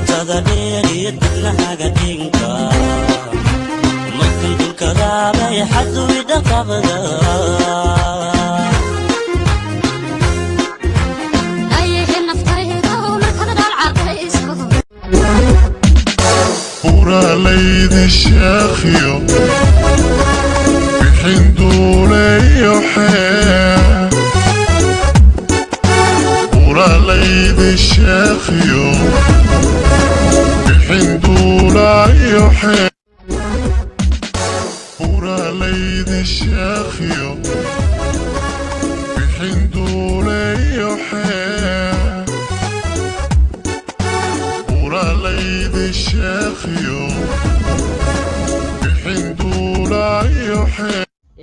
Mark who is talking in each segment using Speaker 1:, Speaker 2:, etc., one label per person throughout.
Speaker 1: buntada dheeriya dibnaha gadhinka markan dunkadaabay xadu idhaqabda
Speaker 2: leydi sheekhiyo bixin duuleyo xeer ura leydi sheekhiyo bixin duulayo xeer ura leydi sheekhiyo bixin duuleyo xeer ura leydi sheekhiyo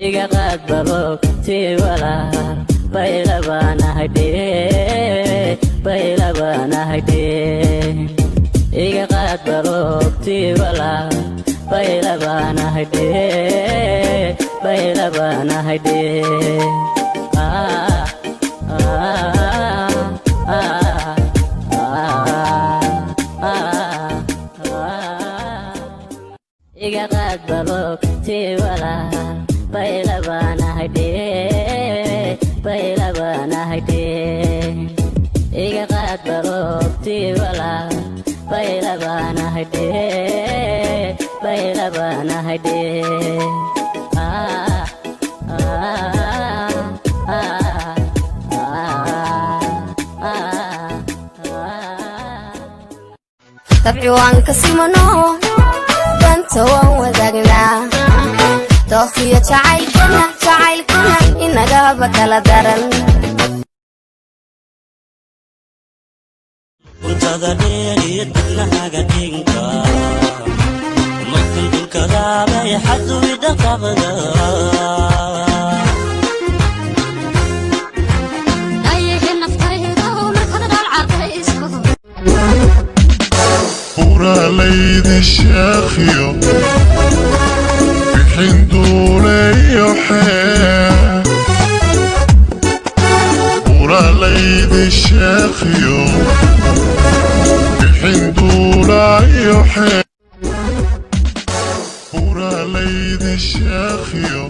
Speaker 1: iga qaad balogtii walaal baylabanahayde iga qaad balogtii walaal baylabanahayde iga qaad balogtii walaal baylabanahayde iga qaad balogtii walaal baylabanahayde
Speaker 3: طبعي وانك سيمنو وان ودقنا توخية شعيلكنا إنا قابك لدرن
Speaker 1: buntada dheeriya dibnaha gadhinka markan dunkadaabay xadu idhaqabda
Speaker 2: ura leydi sheekhiyo bixin duuleyo xeer ura leydi sheekhiyo bixin duulayo xeer ura leydi sheekhiyo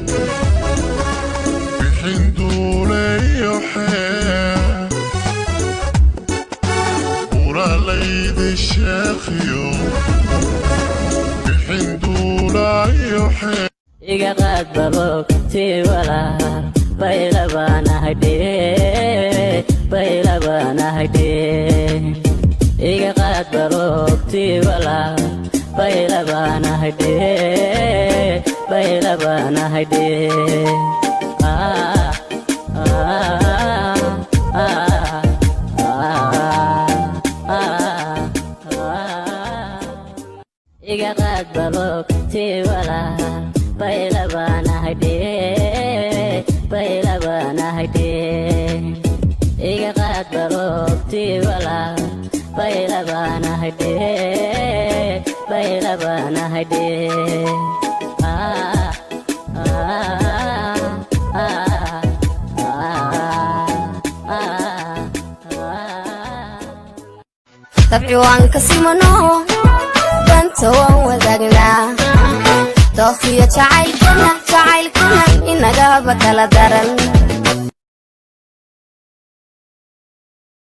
Speaker 2: bixin duuleyo xeer ura leydi sheekhiyo bixin duulayo xeer
Speaker 1: iga qaad balogtii walaal baylabanahayde iga qaad balogtii walaal baylabanahayde iga qaad balogtii walaal baylabanahayde iga qaad balogtii walaal baylabanahayde
Speaker 3: طبعي وانك سيمنو وان ودقنا توخية شعيلكنا إنا قابك لدرن